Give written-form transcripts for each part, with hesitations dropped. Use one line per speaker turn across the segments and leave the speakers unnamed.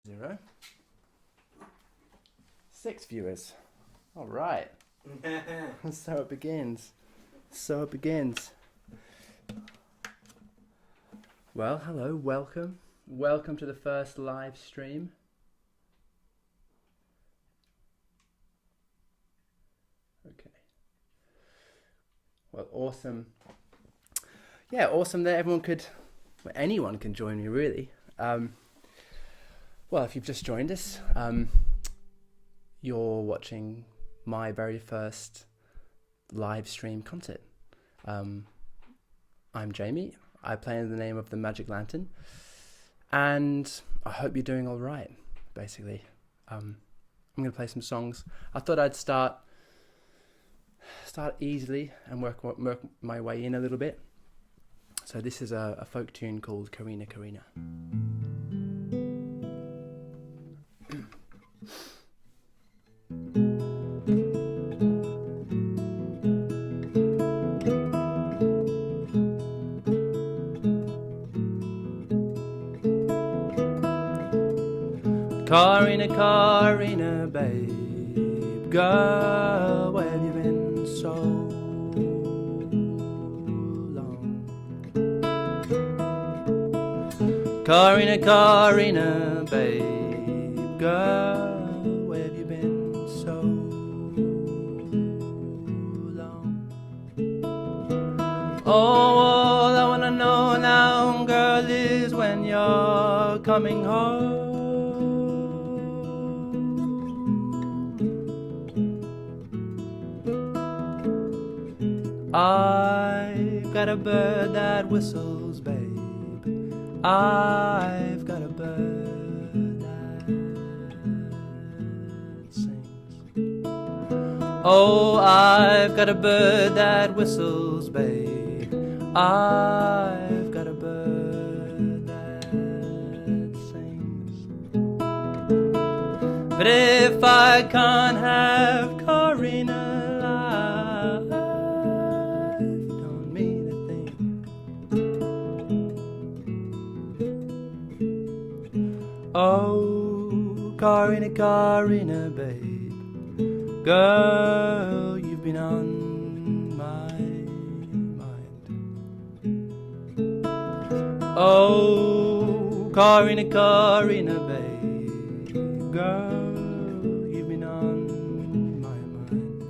0. 6 viewers. All right. So it begins. Well, hello, welcome. Welcome to the first live stream. Okay. Well, awesome. Yeah, awesome that anyone can join me, really. Well, if you've just joined us, you're watching my very first live stream concert. I'm Jamie. I play in the name of the Magic Lantern, and I hope you're doing all right, basically. I'm going to play some songs. I thought I'd start easily and work my way in a little bit. So this is a folk tune called Corrina, Corrina. Corrina, Corrina, babe, girl, where have you been so long? Corrina, Corrina, babe, girl, where have you been so long? Oh, all I wanna know now, girl, is when you're coming home. I've got a bird that whistles, babe. I've got a bird that sings. Oh, I've got a bird that whistles, babe. I've got a bird that sings. But if I can't have Corrina, oh, Corrina, Corrina, babe, girl, you've been on my mind. Oh, Corrina, Corrina, babe, girl, you've been on my mind.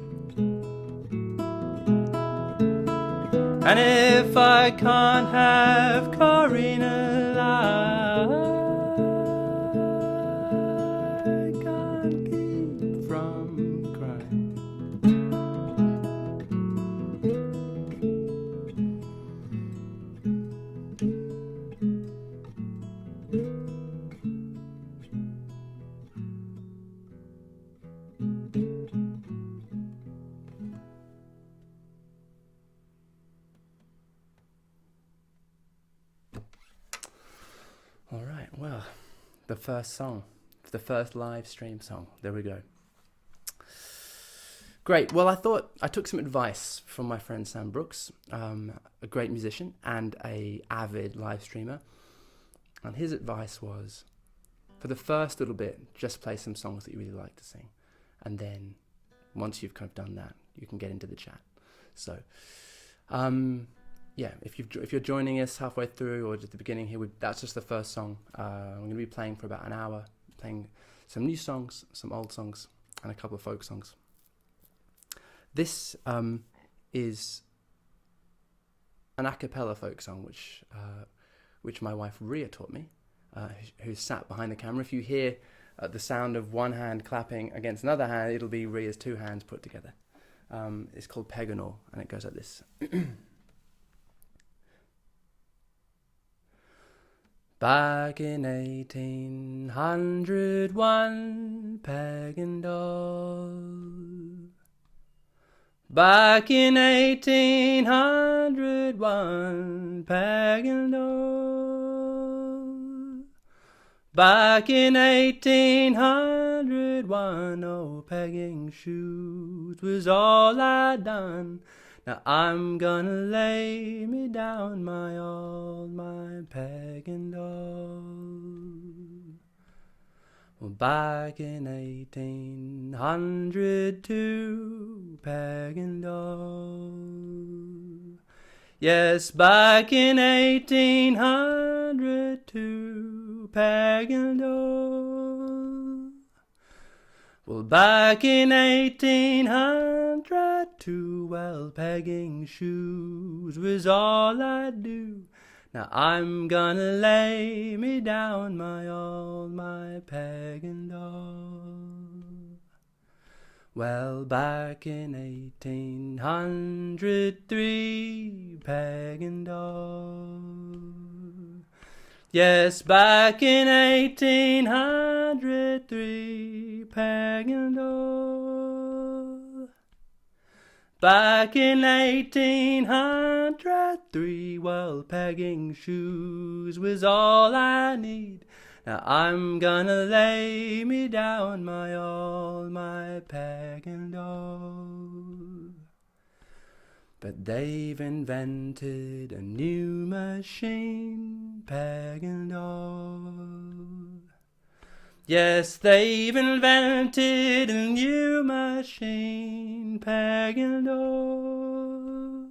And if I can't have Corrina, all right, well, the first live stream song. There we go. Great. Well, I took some advice from my friend Sam Brooks, a great musician and a avid live streamer. And his advice was, for the first little bit, just play some songs that you really like to sing. And then once you've kind of done that, you can get into the chat. So, yeah, if you're joining us halfway through or at the beginning here, that's just the first song. I'm going to be playing for about an hour, playing some new songs, some old songs, and a couple of folk songs. This is an a cappella folk song, which my wife Ria taught me, who's sat behind the camera. If you hear the sound of one hand clapping against another hand, it'll be Ria's two hands put together. It's called Peganor, and it goes like this. Back in 1801, pagan doll. Back in 1801, pagan doll. Back in 1801, oh, pegging shoes was all I'd done. Now I'm gonna lay me down, my old, my pagan doll. Well, back in 1802, pagan doll. Yes, back in 1802, pagan doll. Well, back in 1802, well, pegging shoes was all I do. Now I'm gonna lay me down, my all, my pagan doll. Well, back in 1803, pagan doll. Yes, back in 1803, pagan doll. Back in 1803, well, pegging shoes was all I need. Now I'm gonna lay me down, my all, my pagan doll. But they've invented a new machine, pagan doll. Yes, they've invented a new machine, pagan doll.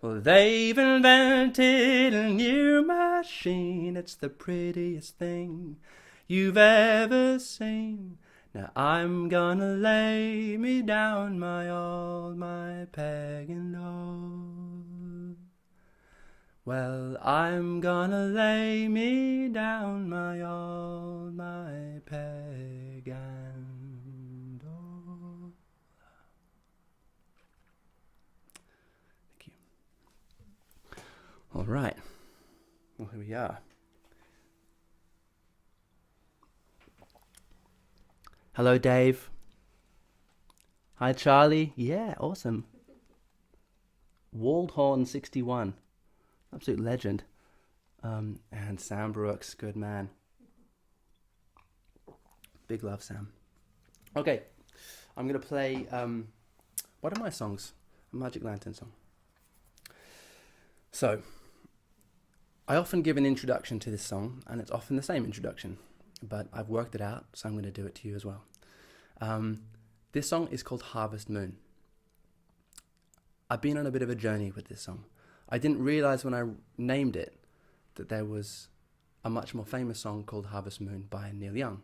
Well, they've invented a new machine. It's the prettiest thing you've ever seen. Now I'm gonna lay me down, my all, my pagan doll. Well, I'm gonna lay me down, my all, my pagan doll. Thank you. All right. Well, here we are. Hello, Dave. Hi, Charlie. Yeah, awesome. Waldhorn 61. Absolute legend. And Sam Brooks, good man. Big love, Sam. Okay, I'm going to play one of my songs, a Magic Lantern song. So, I often give an introduction to this song, and it's often the same introduction, but I've worked it out, so I'm going to do it to you as well. This song is called Harvest Moon. I've been on a bit of a journey with this song. I didn't realize when I named it that there was a much more famous song called Harvest Moon by Neil Young.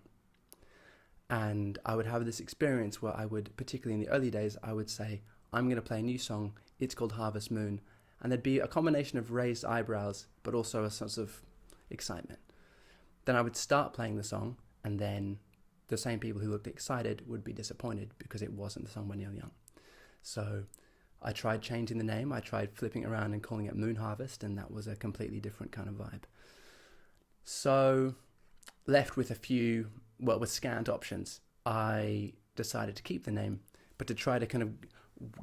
And I would have this experience where I would, particularly in the early days, I would say, I'm going to play a new song, it's called Harvest Moon. And there'd be a combination of raised eyebrows, but also a sense of excitement. Then I would start playing the song, and then the same people who looked excited would be disappointed because it wasn't the song by Neil Young. So I tried changing the name, I tried flipping it around and calling it Moon Harvest, and that was a completely different kind of vibe. So, left with with scant options, I decided to keep the name, but to try to kind of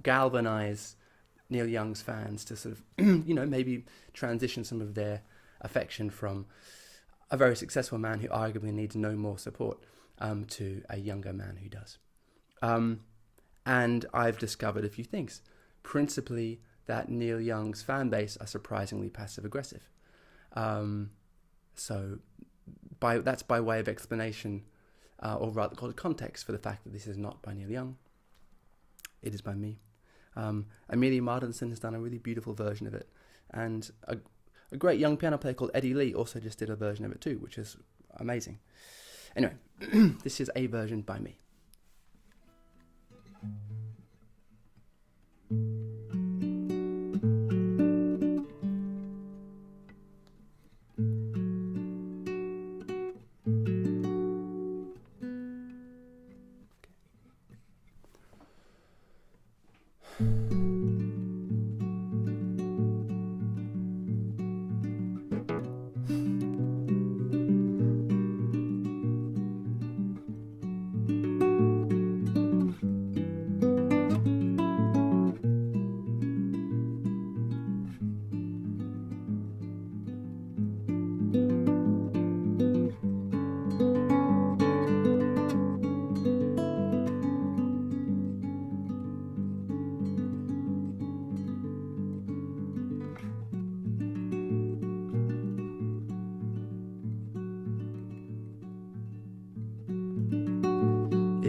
galvanize Neil Young's fans to sort of, maybe transition some of their affection from a very successful man who arguably needs no more support to a younger man who does. And I've discovered a few things. Principally that Neil Young's fan base are surprisingly passive-aggressive. So that's by way of explanation, or rather called context, for the fact that this is not by Neil Young. It is by me. Amelia Martinson has done a really beautiful version of it. And a great young piano player called Eddie Lee also just did a version of it too, which is amazing. Anyway, this is a version by me.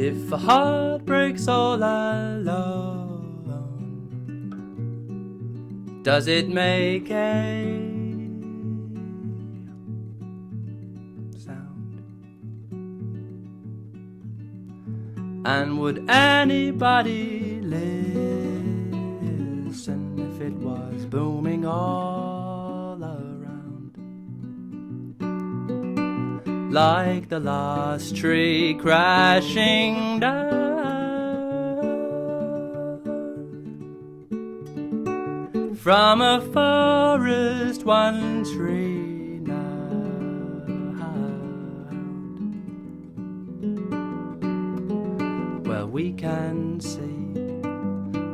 If a heart breaks all alone, does it make a sound? And would anybody listen if it was booming all around? Like the last tree crashing down from a forest once renowned. Well, we can see,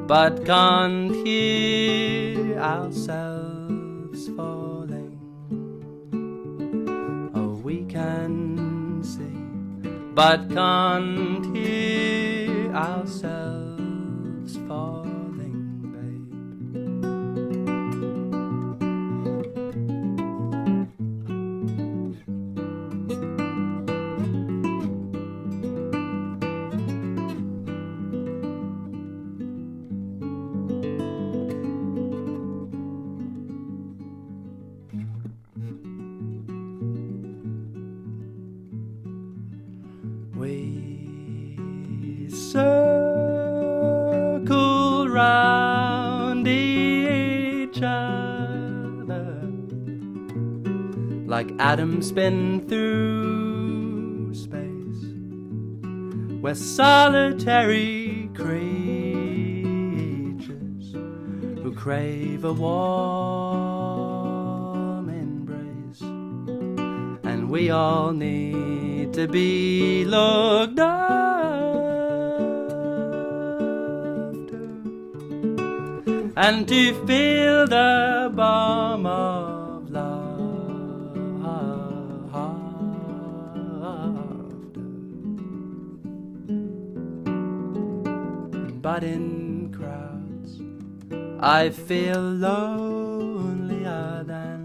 but can't hear ourselves falling. Oh, we can see, but can't hear ourselves falling, babe. We circle round each other like atoms spin through space. We're solitary creatures who crave a warm embrace, and we all need to be looked after, and to feel the balm of laughter. But in crowds I feel lonelier than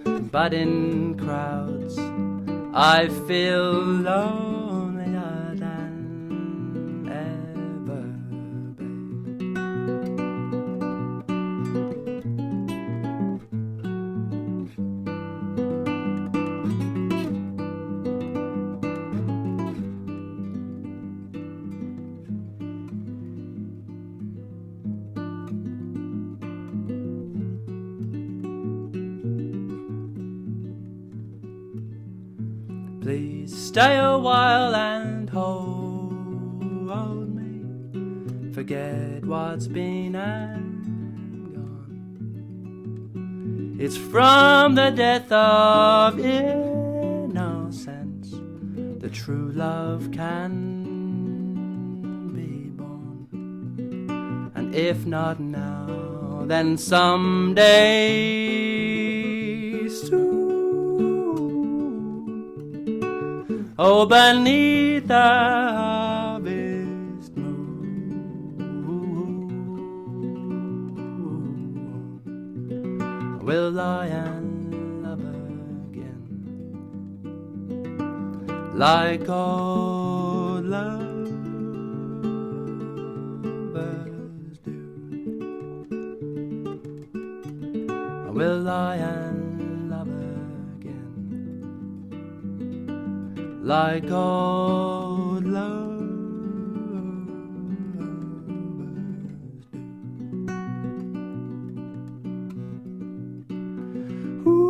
ever. But in crowds I feel lonelier than ever, please stay a while and hold me. Forget what's been and gone. It's from the death of innocence the true love can be born. And if not now, then someday soon. Oh, beneath the harvest moon, we'll lie and love again, like old lovers do. We'll lie and love again, like old lovers do. Ooh.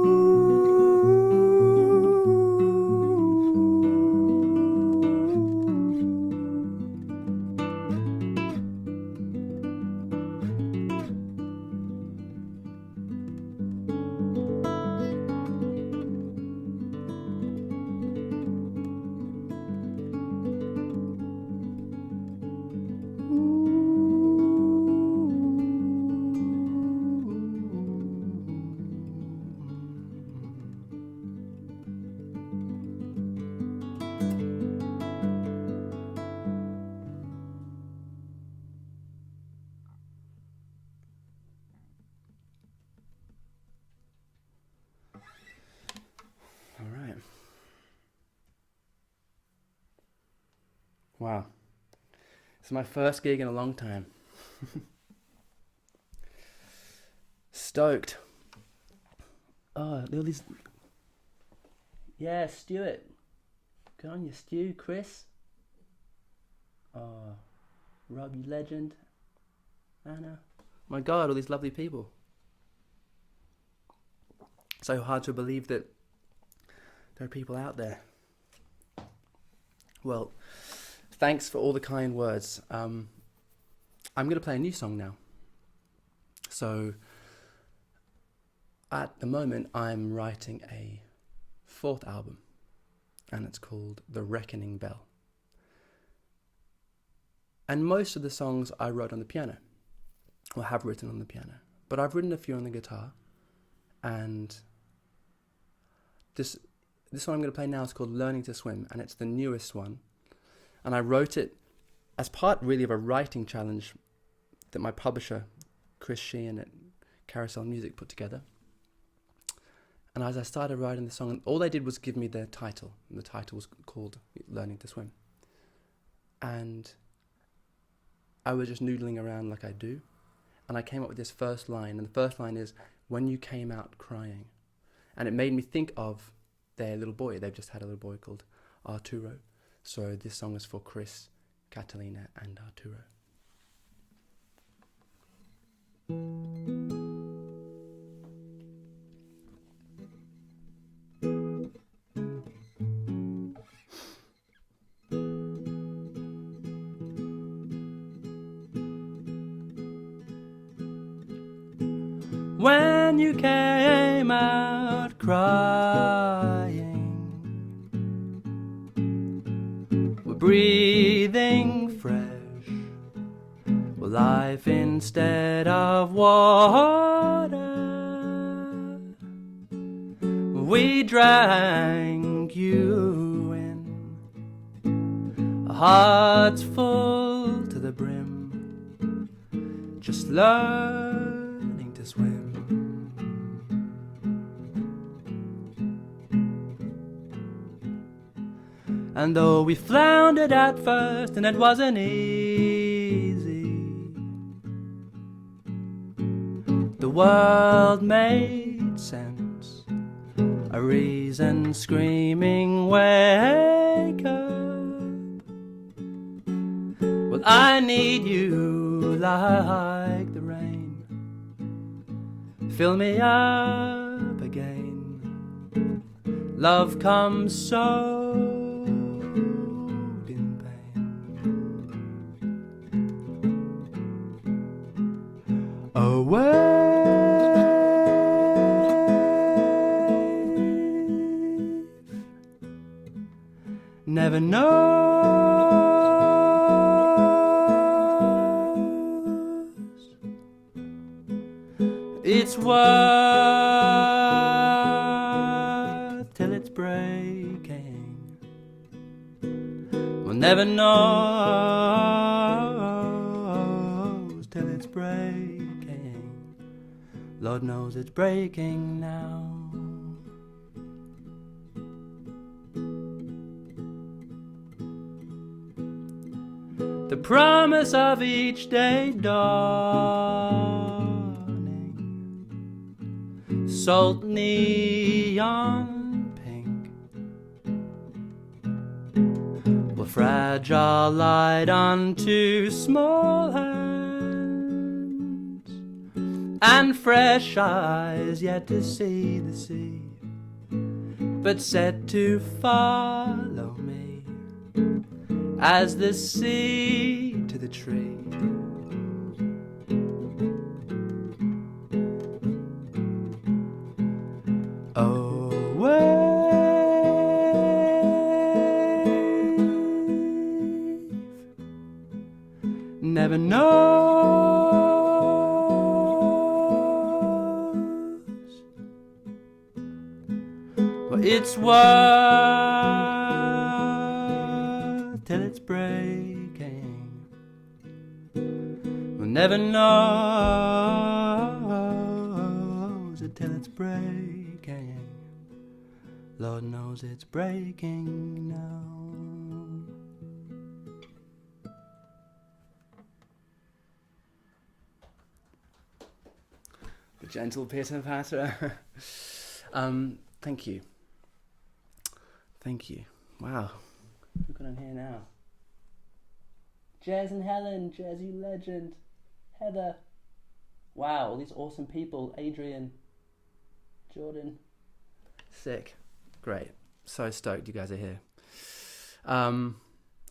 Wow. It's my first gig in a long time. Stoked. Oh, look at these. Yeah, Stuart. Good on you, Stu. Chris. Oh, Rob, you legend. Anna. My God, all these lovely people. So hard to believe that there are people out there. Well, thanks for all the kind words. I'm going to play a new song now. So, at the moment, I'm writing a 4th album, and it's called The Reckoning Bell. And most of the songs I wrote on the piano, or have written on the piano, but I've written a few on the guitar, and this one I'm going to play now is called Learning to Swim, and it's the newest one. And I wrote it as part really of a writing challenge that my publisher, Chris Sheehan at Carousel Music, put together. And as I started writing the song, all they did was give me the title. And the title was called Learning to Swim. And I was just noodling around like I do. And I came up with this first line. And the first line is, "When you came out crying." And it made me think of their little boy. They've just had a little boy called Arturo. So this song is for Chris, Catalina, and Arturo. When you came out crying, we're breathing fresh, with life instead of water. We drank you in, our hearts full to the brim, just learning to swim. And though we floundered at first and it wasn't easy, the world made sense. A reason screaming, wake up. Well, I need you like the rain. Fill me up again. Love comes so wave never knows its worth till it's breaking. We'll never know till it's breaking. Lord knows it's breaking now. The promise of each day dawning, salt neon pink, will fragile light onto small hands and fresh eyes yet to see the sea, but set to follow me as the sea to the tree. Oh, wave never knows what it's worth till it's breaking. We'll never knows it till it's breaking. Lord knows it's breaking now. gentle pitter patter. Thank you. Thank you. Wow. Who's got on here now? Jez and Helen. Jez, you legend. Heather. Wow, all these awesome people. Adrian. Jordan. Sick. Great. So stoked you guys are here.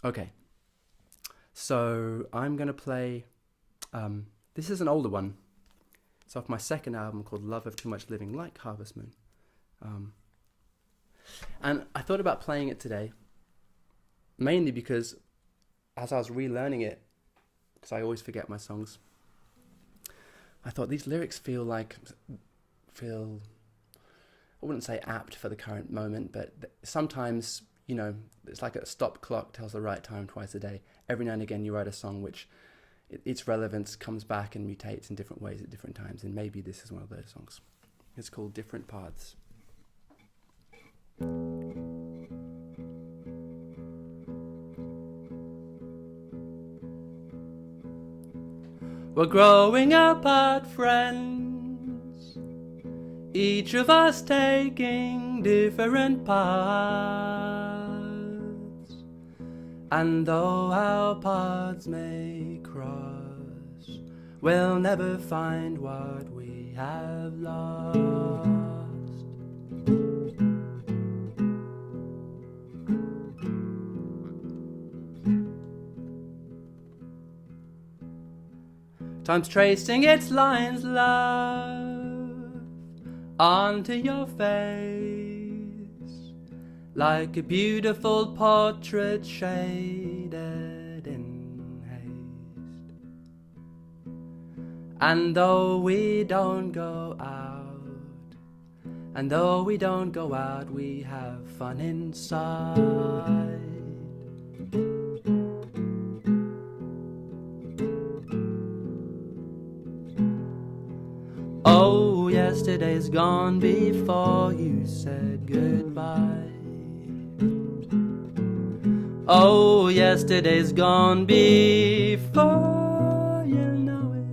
Okay. So I'm going to play... this is an older one. It's off my second album called Love of Too Much Living, like Harvest Moon. And I thought about playing it today, mainly because as I was relearning it, because I always forget my songs, I thought these lyrics feel, I wouldn't say apt for the current moment, but sometimes, you know, it's like a stop clock tells the right time twice a day. Every now and again you write a song which its relevance comes back and mutates in different ways at different times, and maybe this is one of those songs. It's called Different Paths. We're growing apart, friends, each of us taking different paths, and though our paths may cross, we'll never find what we have lost. Time's tracing its lines, love, onto your face, like a beautiful portrait shaded in haste. And though we don't go out, we have fun inside. Oh, yesterday's gone before you said goodbye. Oh, yesterday's gone before you know it.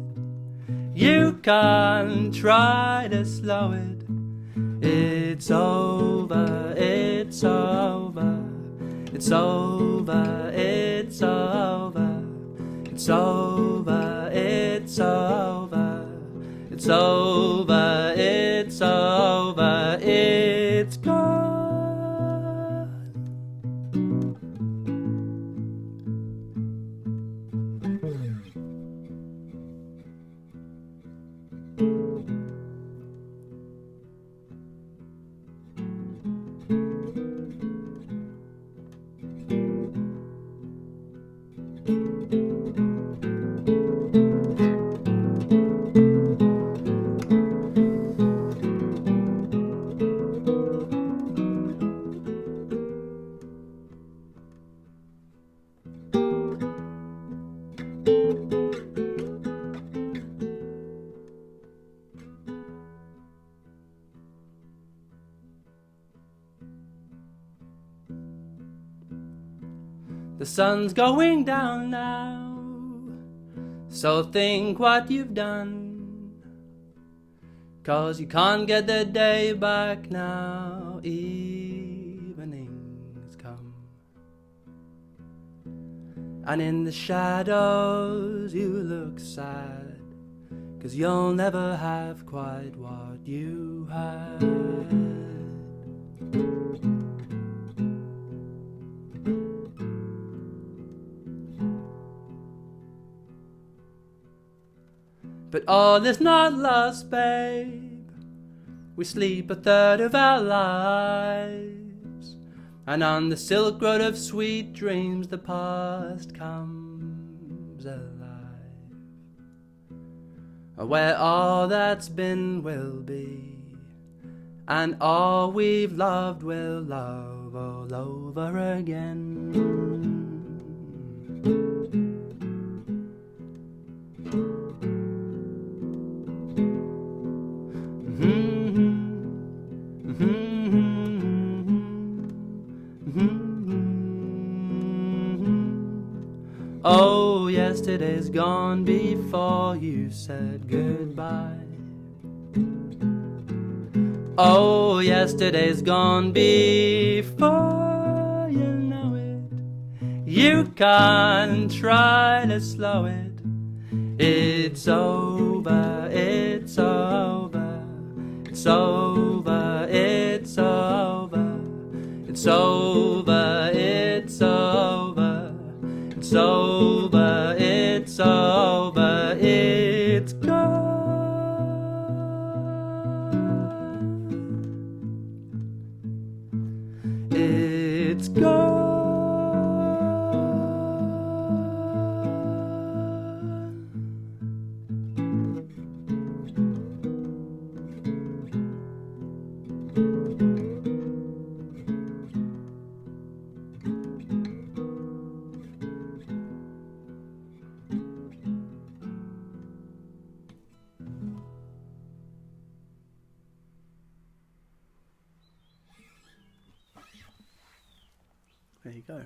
You can't try to slow it. It's over, it's over, it's over, it's over, it's over, it's over. It's over, it's over, it's gone. The sun's going down now, so think what you've done, 'cause you can't get the day back now. Evening's come, and in the shadows you look sad, 'cause you'll never have quite what you had. But all is not lost, babe. We sleep a third of our lives, and on the silk road of sweet dreams the past comes alive, where all that's been will be, and all we've loved will love all over again. Oh, yesterday's gone before you said goodbye. Oh, yesterday's gone before you know it. You can't try to slow it. It's over, it's over, it's over, it's over, it's over, it's over, it's over, it's over, it's gone. It's gone. There you go.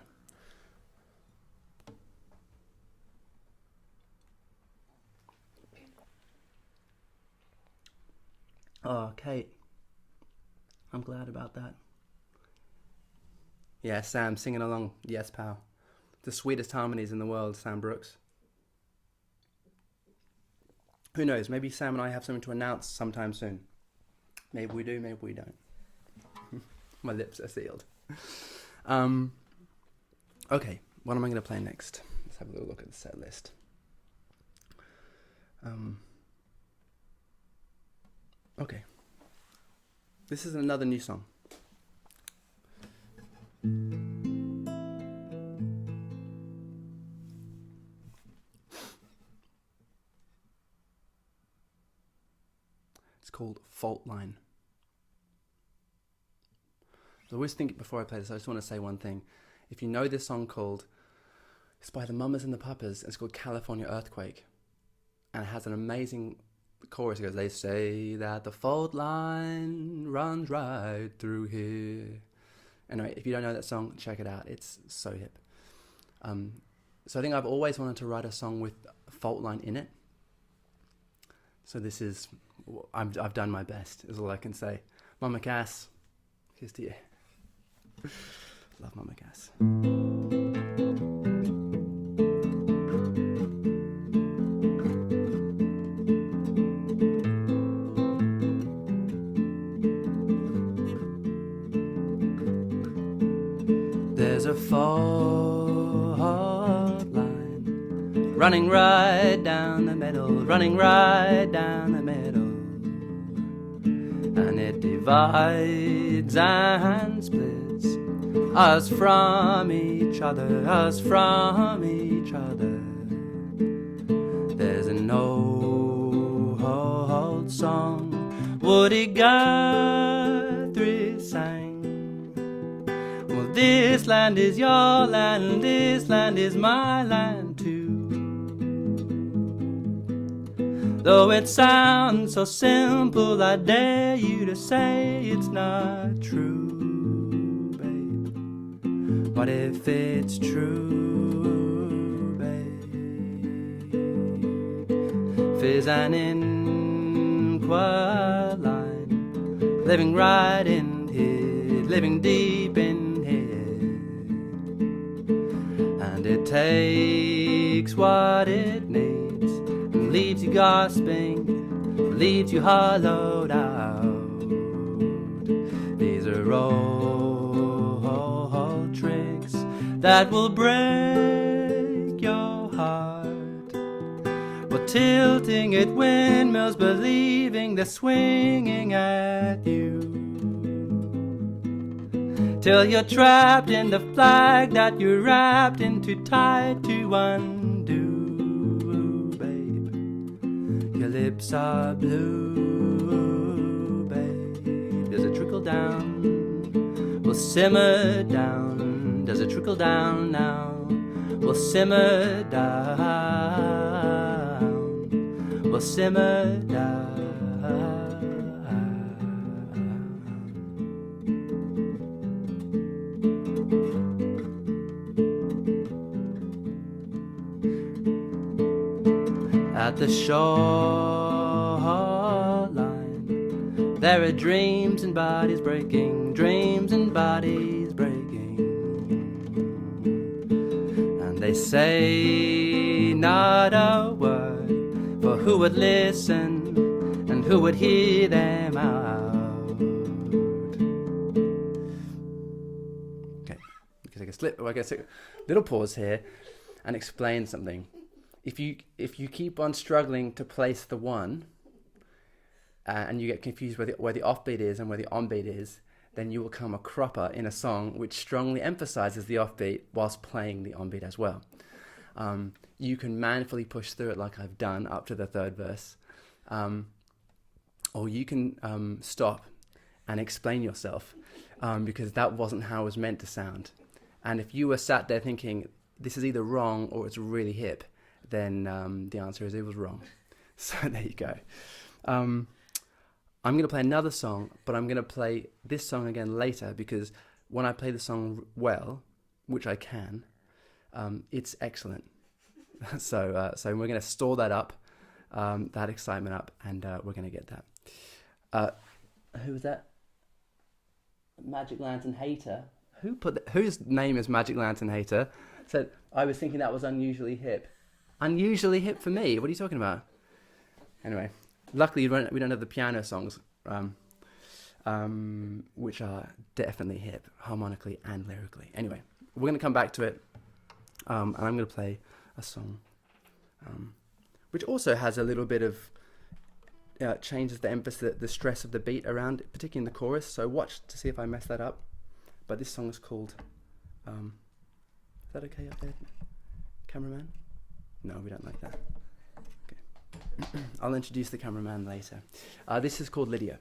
Oh, Kate. I'm glad about that. Yeah, Sam singing along. Yes, pal. The sweetest harmonies in the world, Sam Brooks. Who knows? Maybe Sam and I have something to announce sometime soon. Maybe we do, maybe we don't. My lips are sealed. Okay, what am I going to play next? Let's have a little look at the set list. Okay. This is another new song. It's called Fault Line. I always think before I play this, I just want to say one thing. If you know this song it's by the Mamas and the Papas, it's called California Earthquake. And it has an amazing chorus. It goes, they say that the fault line runs right through here. Anyway, if you don't know that song, check it out. It's so hip. So I think I've always wanted to write a song with a fault line in it. So this is, I've done my best, is all I can say. Mama Cass, here's to you. Love Mama Cass. There's a fault line running right down the middle, running right down the middle, and it divides and splits us from each other, us from each other. There's an old song Woody Guthrie sang. Well, this land is your land, this land is my land too. Though it sounds so simple, I dare you to say it's not true. What if it's true, babe? Fizz an inquire line, living right in here, living deep in here. And it takes what it needs, and leaves you gasping, leaves you hollowed out. These are all tricks that will break your heart. Well, tilting at windmills, believing they're swinging at you, till you're trapped in the flag that you're wrapped in, too tight to undo, babe. Your lips are blue, babe. Does it trickle down? We'll simmer down. Does it trickle down now? We'll simmer down. We'll simmer down. At the shoreline, There are dreams and bodies breaking, dreams and bodies breaking. And they say not a word, for who would listen and who would hear them out? Okay, I guess a little pause here and explain something. If you keep on struggling to place the one, and you get confused where the offbeat is and where the onbeat is, then you will come a cropper in a song which strongly emphasizes the offbeat whilst playing the onbeat as well. You can manfully push through it like I've done up to the third verse, or you can stop and explain yourself, because that wasn't how it was meant to sound. And if you were sat there thinking this is either wrong or it's really hip, then the answer is it was wrong. So there you go. I'm going to play another song, but I'm going to play this song again later, because when I play the song well, which I can, it's excellent. So we're going to store that up, that excitement up, and we're going to get that. Who was that? Magic Lantern Hater. Whose name is Magic Lantern Hater? Said, I was thinking that was unusually hip. Unusually hip for me? What are you talking about? Anyway. Luckily, we don't have the piano songs, which are definitely hip, harmonically and lyrically. Anyway, we're going to come back to it, and I'm going to play a song, which also has a little bit of, changes the emphasis, the stress of the beat around, particularly in the chorus, so watch to see if I mess that up. But this song is called, is that okay up there, cameraman? No, we don't like that. I'll introduce the cameraman later. This is called Lydia.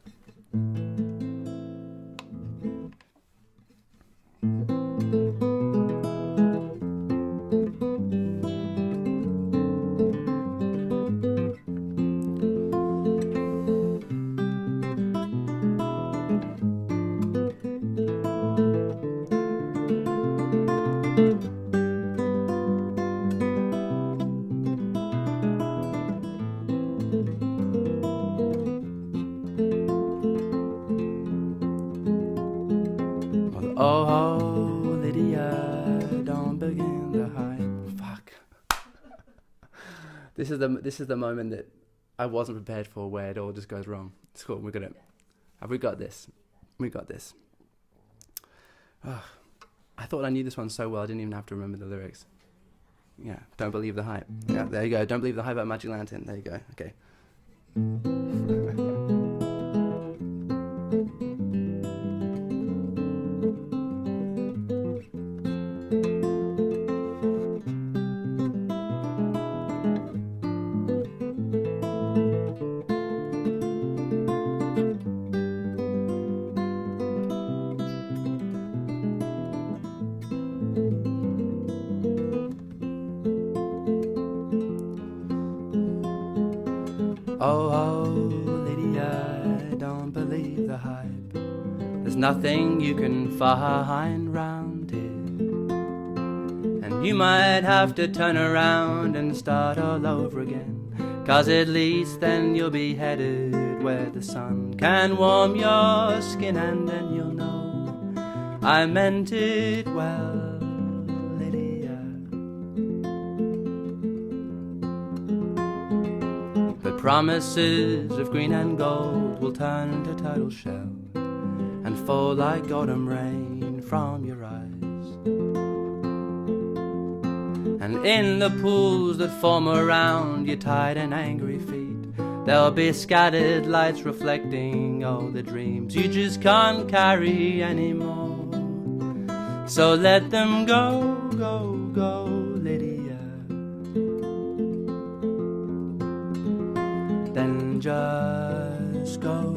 Oh, Lydia, don't begin to hide. Fuck. This is the moment that I wasn't prepared for, where it all just goes wrong. It's cool. We got it. Have we got this? We got this. Oh, I thought I knew this one so well I didn't even have to remember the lyrics. Yeah, don't believe the hype. Yeah, there you go. Don't believe the hype about Magic Lantern. There you go. Okay. Oh, Lydia, don't believe the hype. There's nothing you can find round here, and you might have to turn around and start all over again, 'cause at least then you'll be headed where the sun can warm your skin, and then you'll know I meant it well. Promises of green and gold will turn to turtle shell and fall like autumn rain from your eyes. And in the pools that form around your tired and angry feet, there'll be scattered lights reflecting all the dreams you just can't carry anymore. So let them go, go, go, Lydia. Then just go.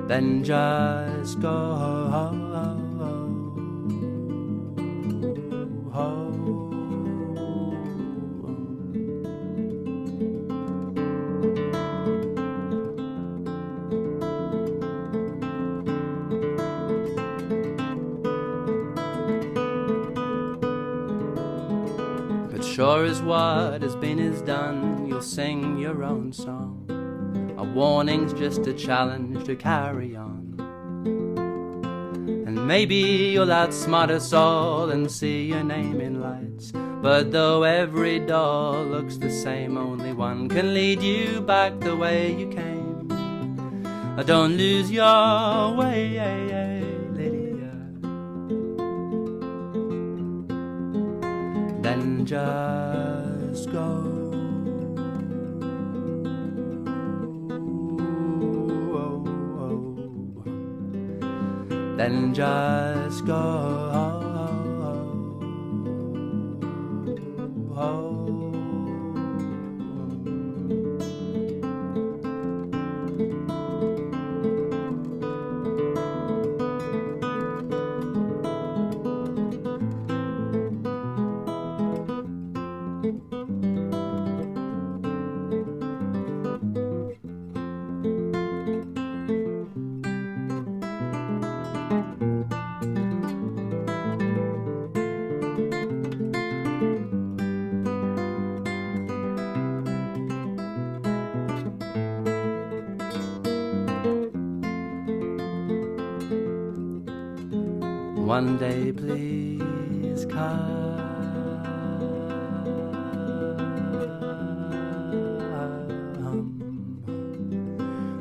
Then just go. sure as what has been is done, you'll sing your own song. A warning's just a challenge to carry on. And maybe you'll outsmart us all and see your name in lights. But though every door looks the same, only one can lead you back the way you came. Don't lose your way, Lydia. Then just go. Then just go. One day please come.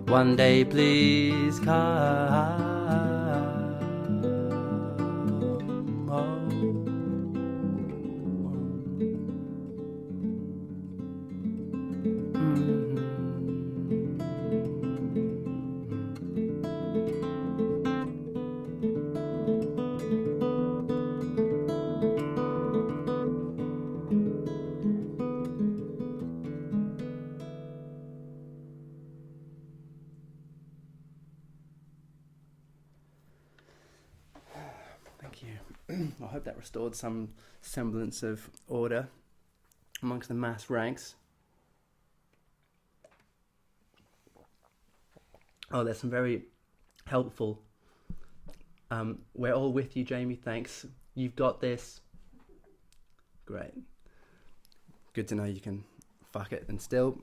One day please come. I hope that restored some semblance of order amongst the mass ranks. Oh, there's some very helpful. We're all with you, Jamie. Thanks. You've got this. Great. Good to know you can fuck it and still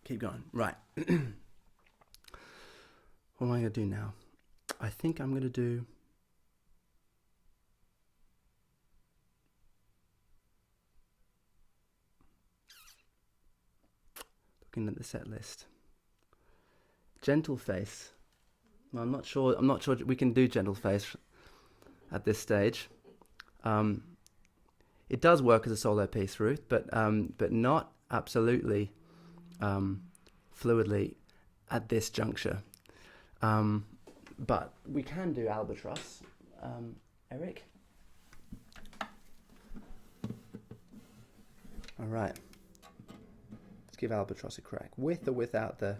keep going. Right. What am I going to do now? I think I'm going to do... Looking at the set list. Gentle Face. Well, I'm not sure we can do Gentle Face at this stage. It does work as a solo piece, Ruth, but not absolutely fluidly at this juncture. But we can do Albatross. Eric? All right. Let's give Albatross a crack. With or without the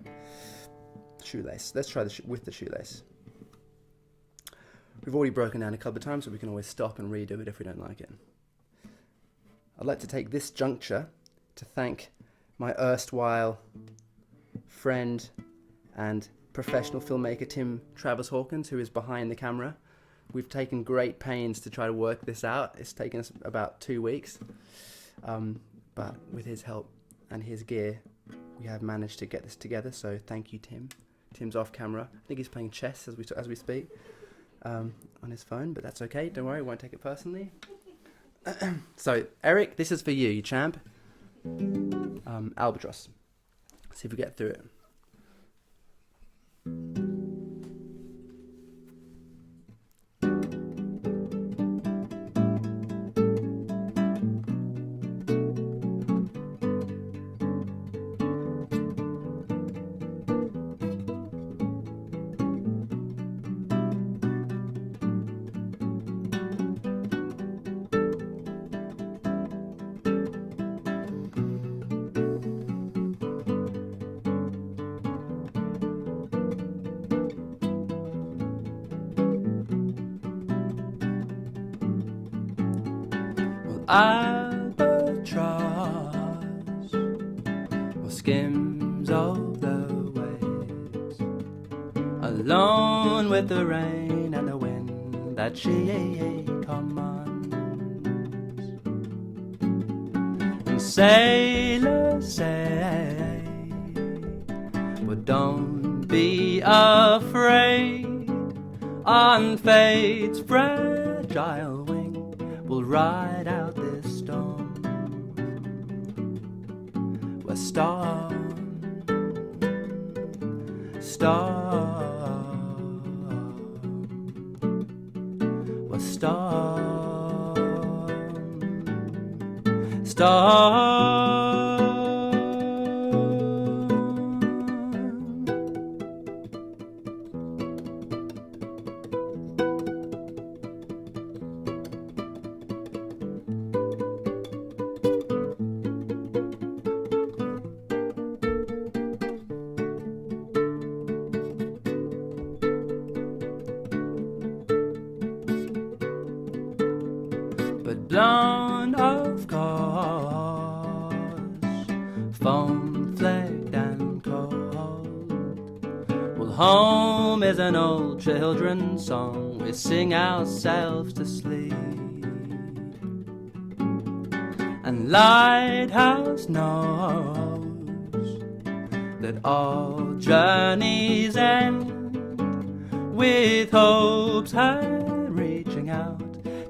shoelace? Let's try with the shoelace. We've already broken down a couple of times, so we can always stop and redo it if we don't like it. I'd like to take this juncture to thank my erstwhile friend and professional filmmaker Tim Travers Hawkins, who is behind the camera. We've taken great pains to try to work this out. It's taken us about 2 weeks, but with his help and his gear, we have managed to get this together. So thank you, Tim. Tim's off camera. I think he's playing chess as we speak on his phone, but that's okay. Don't worry, I won't take it personally. So Eric, this is for you champ. Albatross. See if we get through it. Albatross skims of the waves, alone with the rain and the wind that she commands. sailors say, but don't be afraid. On fate's fragile wing, we'll ride out this storm. We're we're storm. But blown, of course, foam-flecked and cold. Well, home is an old children's song, we sing ourselves to sleep. And Lighthouse knows that all journeys end with hope's hand reaching out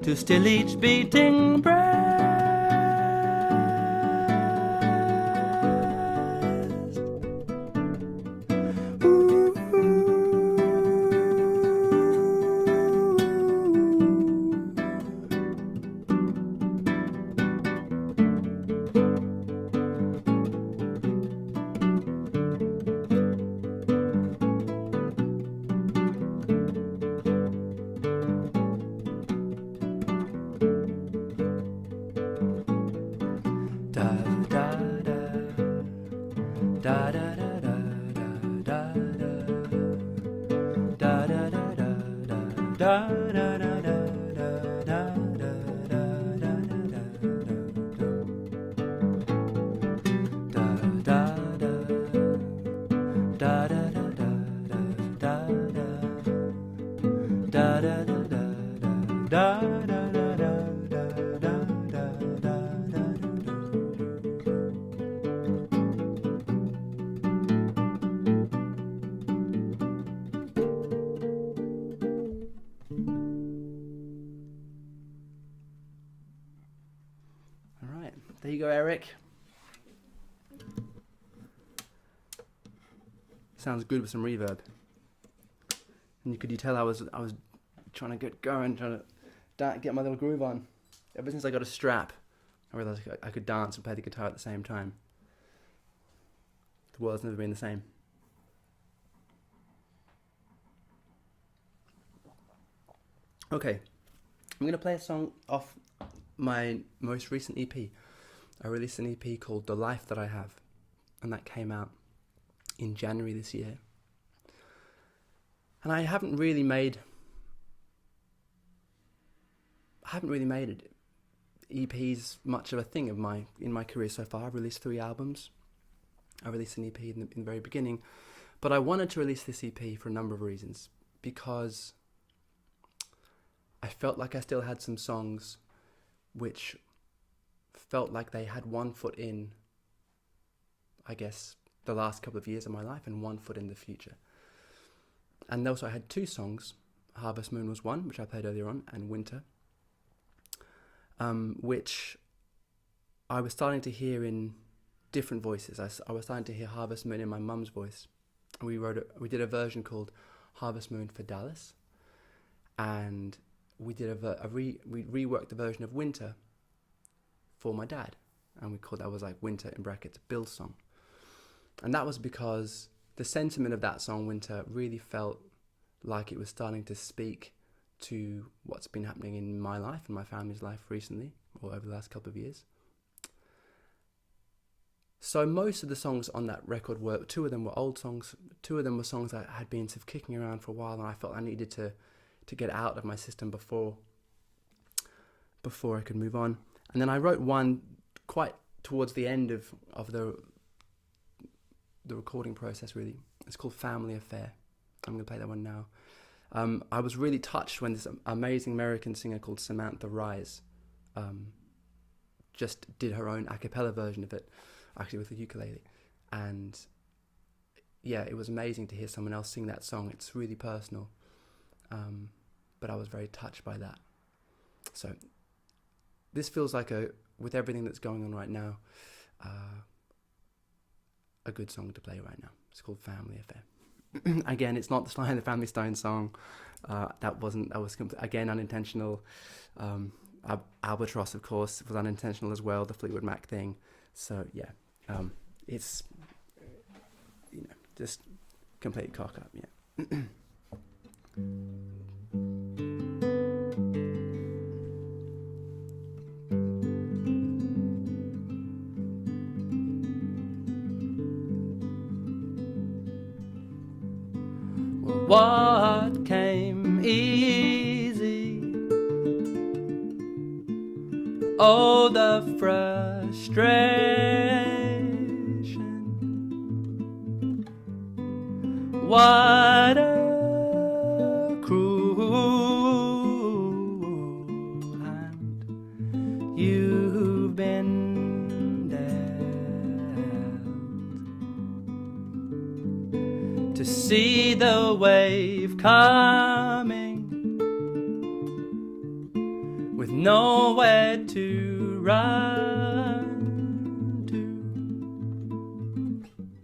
to still each beating breast. Ooh. There you go, Eric. Sounds good with some reverb. And could you tell I was trying to get going, trying to get my little groove on. Ever since I got a strap, I realized I could dance and play the guitar at the same time. The world's never been the same. Okay, I'm gonna play a song off my most recent EP. I released an EP called The Life That I Have, and that came out in January this year. And I haven't really made EPs much of a thing in my career so far. I've released 3 albums. I released an EP in the very beginning, but I wanted to release this EP for a number of reasons, because I felt like I still had some songs which felt like they had one foot in, I guess, the last couple of years of my life and one foot in the future. And also I had 2 songs. Harvest Moon was one, which I played earlier on, and Winter, which I was starting to hear in different voices. I was starting to hear Harvest Moon in my mum's voice. We did a version called Harvest Moon for Dallas, and we did we reworked the version of Winter for my dad, and we called that was like Winter in brackets Bill's song. And that was because the sentiment of that song, Winter, really felt like it was starting to speak to what's been happening in my life and my family's life recently, or over the last couple of years. So most of the songs on that record were, 2 of them were old songs, 2 of them were songs that had been sort of kicking around for a while, and I felt I needed to get out of my system before I could move on. And then I wrote one quite towards the end of the recording process, really. It's called Family Affair. I'm going to play that one now. I was really touched when this amazing American singer called Samantha Rise just did her own a cappella version of it, actually with the ukulele. And yeah, it was amazing to hear someone else sing that song. It's really personal, but I was very touched by that. So this feels like, with everything that's going on right now, a good song to play right now. It's called Family Affair. Again, it's not the Sly and the Family Stone song. That was again unintentional. Albatross, of course, was unintentional as well, the Fleetwood Mac thing. So yeah, it's, just complete cock up, yeah. What came easy? Oh, the frustration. What a cruel hand you've been dealt, to see the wave coming with nowhere to run to,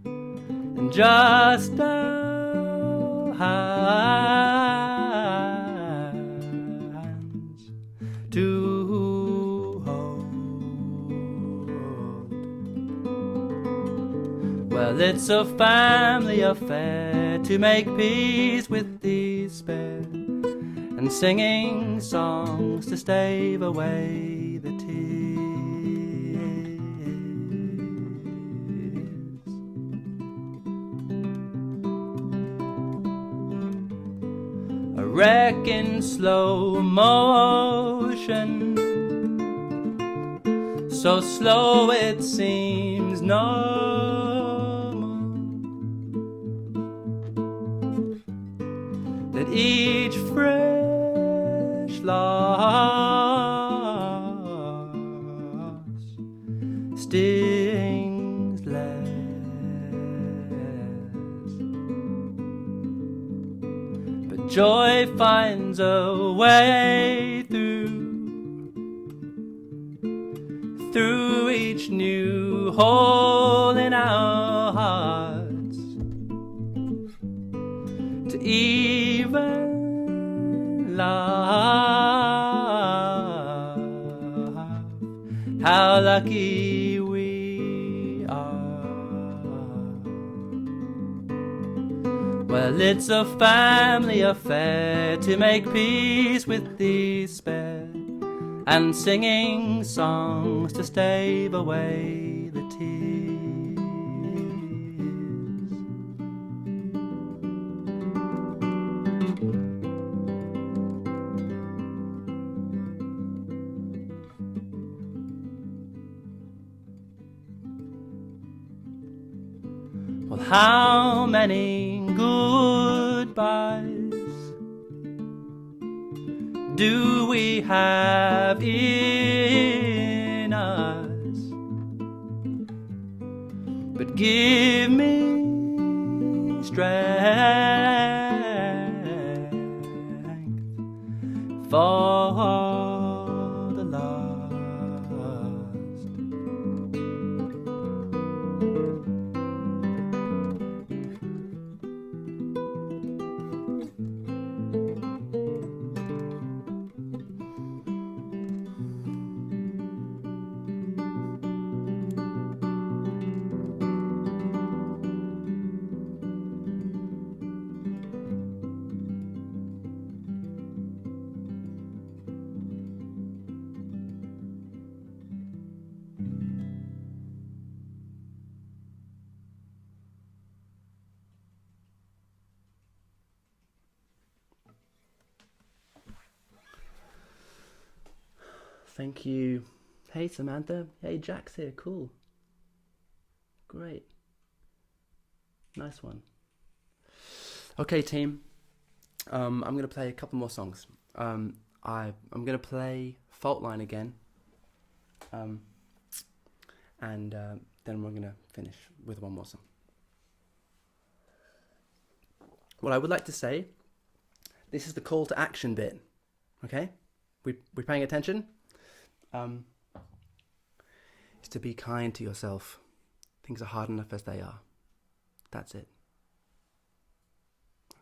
and just a hands to hold. Well, it's a family affair to make peace with despair, and singing songs to stave away the tears. A wreck in slow motion, so slow it seems normal, that each fresh loss stings less. But joy finds a way through each new hole in our hearts, to even love. How lucky we are. Well, it's a family affair to make peace with despair, and singing songs to stave away the tears. Well, how many goodbyes do we have in us? But give me strength for the lost. Thank you. Hey, Samantha. Hey, Jack's here. Cool. Great. Nice one. Okay, team. I'm going to play a couple more songs. I'm going to play Fault Line again. and then we're going to finish with one more song. What I would like to say, this is the call to action bit, okay? We're paying attention? Is to be kind to yourself. Things are hard enough as they are. That's it.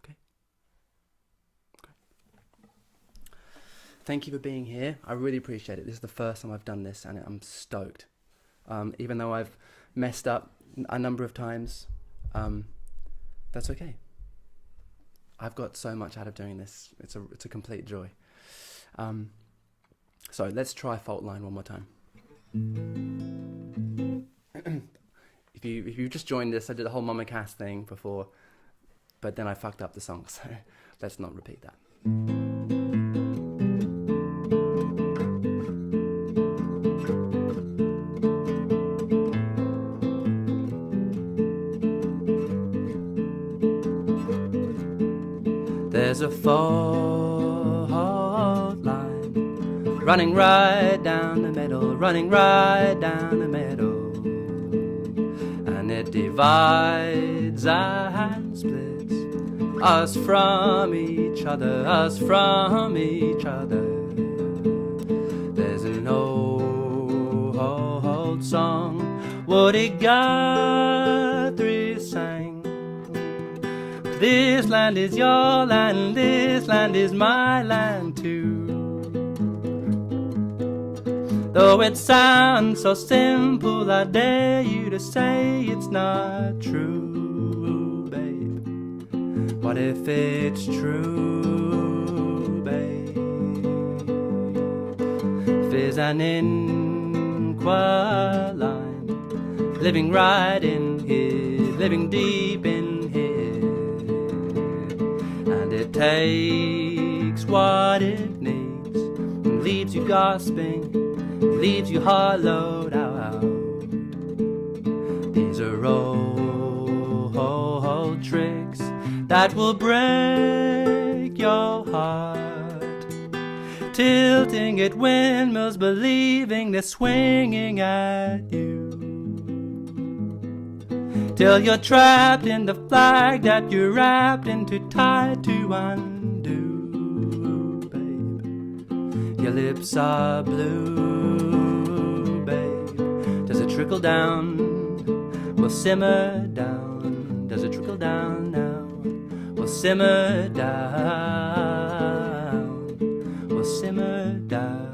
Okay? Thank you for being here. I really appreciate it. This is the first time I've done this, and I'm stoked. Even though I've messed up a number of times, that's okay. I've got so much out of doing this. It's a complete joy. So let's try Fault Line one more time. If you just joined us, I did the whole Mama Cass thing before, but then I fucked up the song, so let's not repeat that. There's a fault line running right down the middle, running right down the middle, and it divides and splits us from each other, us from each other. There's an old song Woody Guthrie sang. This land is your land, this land is my land too. Though it sounds so simple, I dare you to say it's not true, babe. What if it's true, babe? Fizz and Inqualine, living right in here, living deep in here. And it takes what it needs and leaves you gasping, leaves you hollowed out. These are old tricks that will break your heart, tilting at windmills, believing they're swinging at you, till you're trapped in the flag that you're wrapped into, tied to undo, babe. Your lips are blue, babe. Does it trickle down? We'll simmer down. Does it trickle down now? We'll simmer down. We'll simmer down.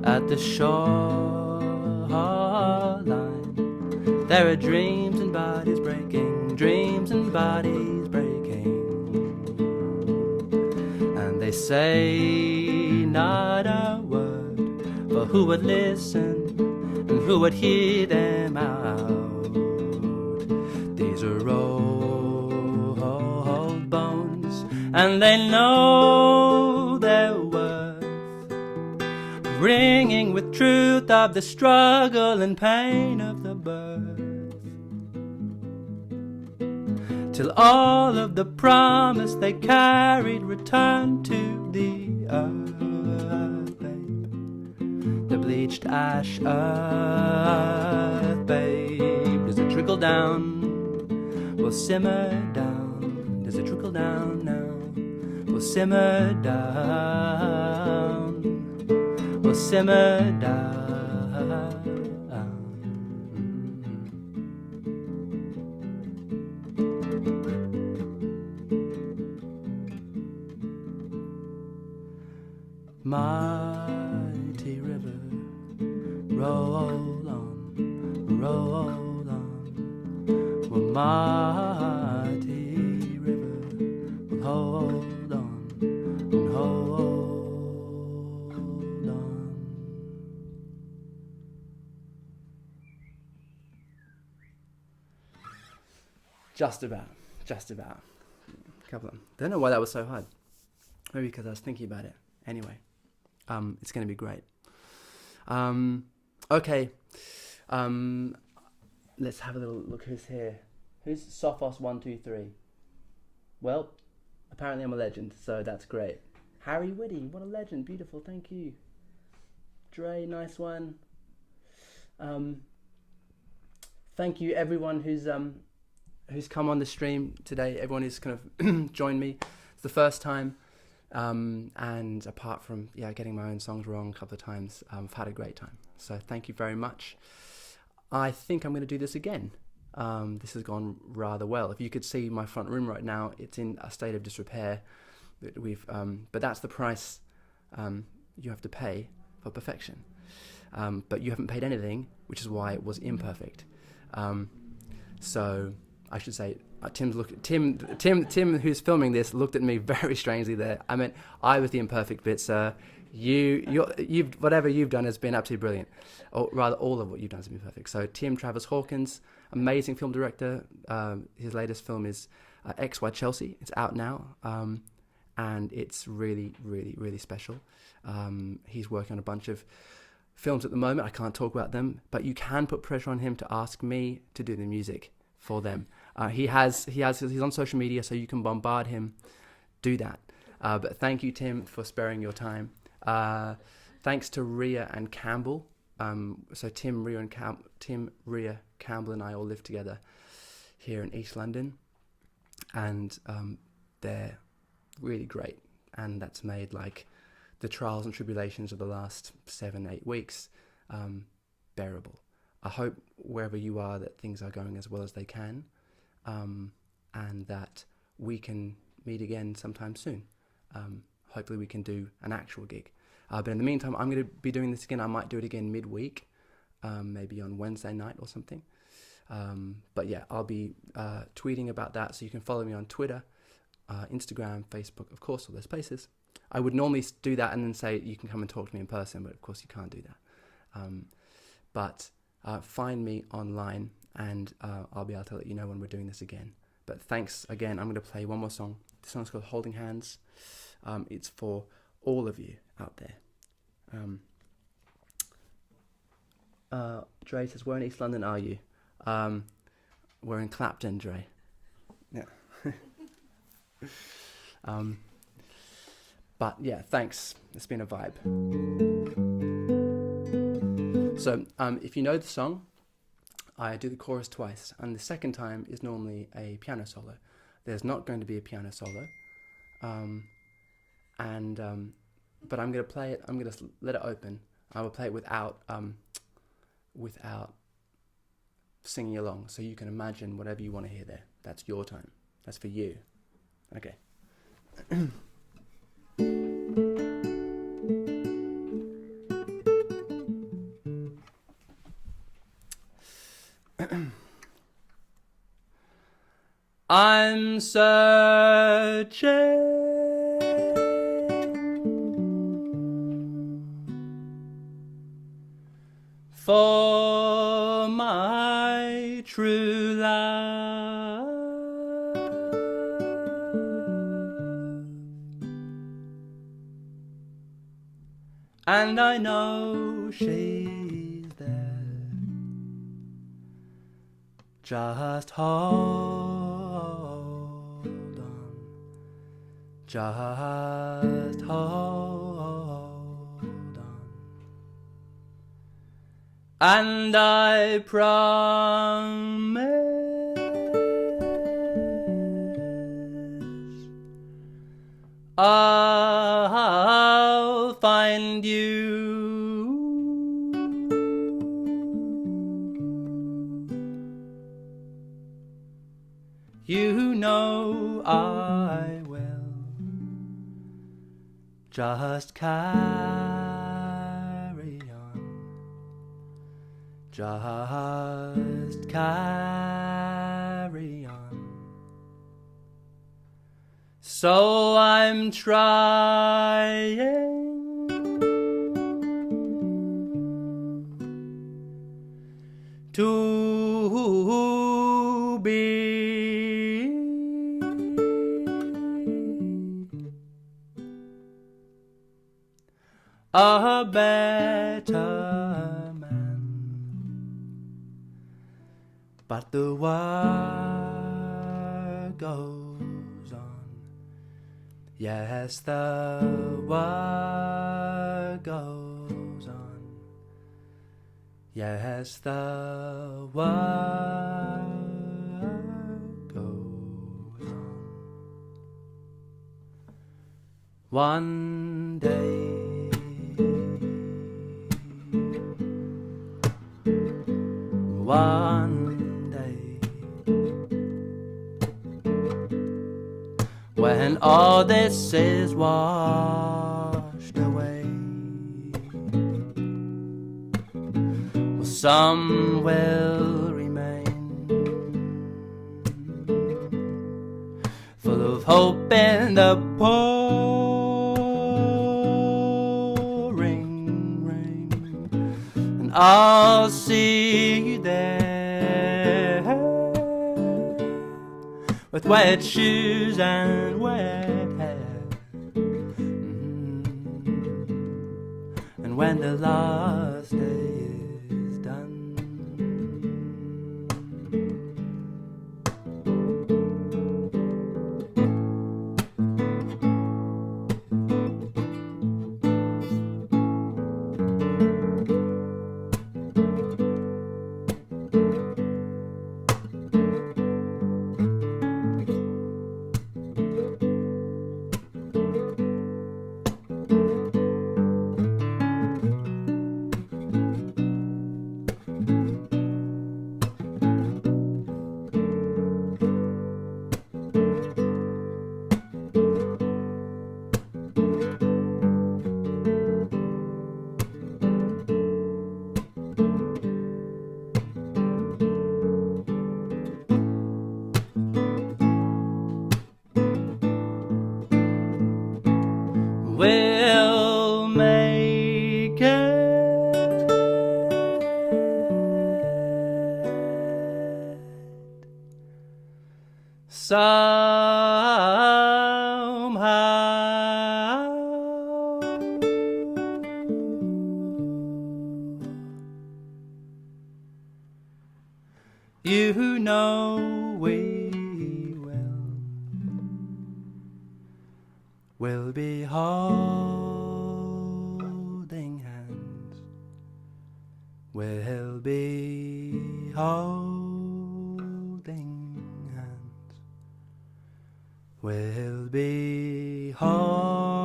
At the shoreline, there are dreams and bodies breaking, dreams and bodies breaking. And they say not a word, for who would listen and who would hear them out? These are old bones, and they know their worth, ringing with truth of the struggle and pain of the birth, till all of the promise they carried returned to the earth, babe. The bleached ash earth, babe. Does it trickle down? We'll simmer down. Does it trickle down now? We'll simmer down. We'll simmer down. Mighty river, roll on, roll on. Well, mighty river, will hold on and hold on. Just about. Couple of them. Don't know why that was so hard. Maybe because I was thinking about it. Anyway, it's going to be great. Okay. Let's have a little look who's here. Who's Sophos 1, 2, 3? Well, apparently I'm a legend, so that's great. Harry Whitty, what a legend. Beautiful, thank you. Dre, nice one. Um, Thank you everyone who's come on the stream today. Everyone who's kind of joined me. It's the first time, and apart from getting my own songs wrong a couple of times, I've had a great time. So thank you very much. I think I'm going to do this again. This has gone rather well. If you could see my front room right now, it's in a state of disrepair. But that's the price you have to pay for perfection. But you haven't paid anything, which is why it was imperfect. So I should say, Tim, who's filming this, looked at me very strangely there. I mean, I was the imperfect bit, sir. You've whatever you've done has been absolutely brilliant, or rather, all of what you've done has been perfect. So, Tim Travers Hawkins, amazing film director. His latest film is XY Chelsea. It's out now, and it's really, really, really special. He's working on a bunch of films at the moment. I can't talk about them, but you can put pressure on him to ask me to do the music for them. He's on social media, so you can bombard him. Do that. But thank you, Tim, for sparing your time. Thanks to Rhea and Campbell. So Tim, Rhea, Campbell, and I all live together here in East London, and they're really great. And that's made like the trials and tribulations of the last 7-8 weeks bearable. I hope wherever you are that things are going as well as they can, and that we can meet again sometime soon. Hopefully we can do an actual gig. But in the meantime, I'm going to be doing this again. I might do it again midweek, maybe on Wednesday night or something. But yeah, I'll be tweeting about that, so you can follow me on Twitter, Instagram, Facebook, of course, all those places. I would normally do that and then say you can come and talk to me in person, but of course you can't do that. But find me online, and I'll be able to let you know when we're doing this again. But thanks again. I'm going to play one more song. This song's called Holding Hands. It's for all of you out there. Dre says, where in East London are you? We're in Clapton, Dre. Yeah. But yeah, thanks. It's been a vibe. So if you know the song, I do the chorus twice, and the second time is normally a piano solo. There's not going to be a piano solo, but I'm going to play it. I'm going to let it open. I will play it without singing along, so you can imagine whatever you want to hear there. That's your time. That's for you. Okay. I'm searching for my true love, and I know she's there. Just hold on, just hold on, and I promise I'll find you. You know I will. Just carry on. Just carry on. So I'm trying to be a better man, but the world goes on. Yes, the world goes on. Yes, the world goes on. One day, when all this is washed away, well, some will remain, full of hope in the pouring rain, and I'll see you there with wet shoes and wet hair. And when the last day is done, we'll make it somehow. You know we will be holding hands. We'll be holding hands. We'll be holding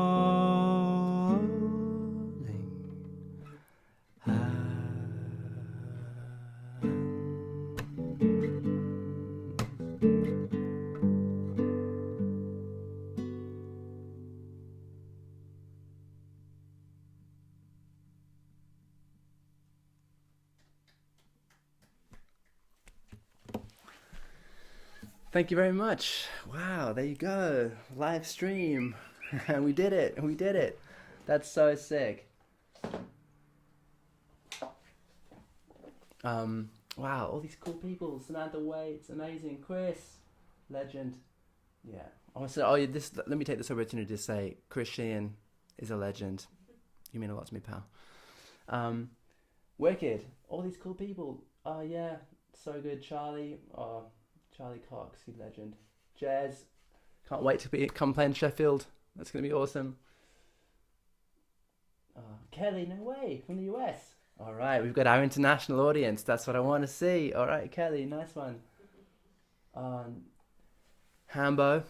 hands. Thank you very much. Wow, there you go. Live stream. We did it. We did it. That's so sick. Wow, all these cool people. Samantha Waits, amazing. Chris, legend. Yeah. I want to say, let me take this opportunity to say Chris Sheehan is a legend. You mean a lot to me, pal. Wicked. All these cool people. Oh, yeah. So good. Charlie. Oh, Charlie Cox, he's legend. Jez, can't wait to come play in Sheffield. That's going to be awesome. Kelly, no way, from the US. All right, we've got our international audience. That's what I want to see. All right, Kelly, nice one. Hambo.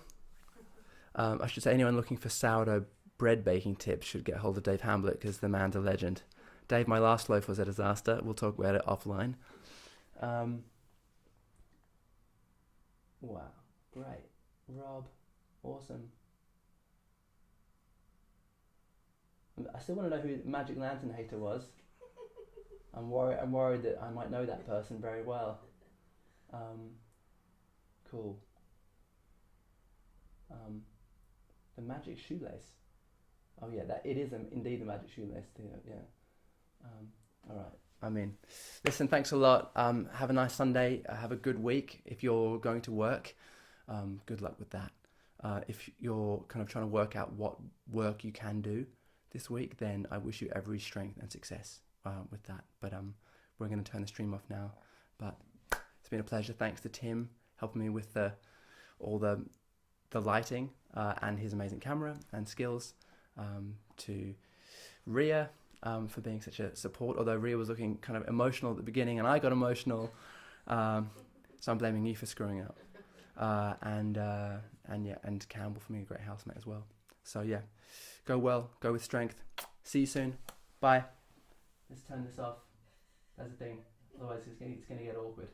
I should say anyone looking for sourdough bread baking tips should get hold of Dave Hamblett because the man's a legend. Dave, my last loaf was a disaster. We'll talk about it offline. Wow, great. Rob, awesome. I still want to know who Magic Lantern Hater was. I'm worried that I might know that person very well. Cool. The Magic Shoelace. Oh yeah, that it is indeed the Magic Shoelace. Yeah. All right. I mean, listen, thanks a lot. Have a nice Sunday. Have a good week. If you're going to work, good luck with that. If you're kind of trying to work out what work you can do this week, then I wish you every strength and success with that. But we're going to turn the stream off now. But it's been a pleasure. Thanks to Tim helping me with all the the lighting and his amazing camera and skills, to Ria for being such a support, although Ria was looking kind of emotional at the beginning and I got emotional, so I'm blaming you for screwing up, and Campbell for being a great housemate as well. So yeah, go well, go with strength. See you soon. Bye. Let's turn this off. That's the thing. Otherwise it's going to get awkward.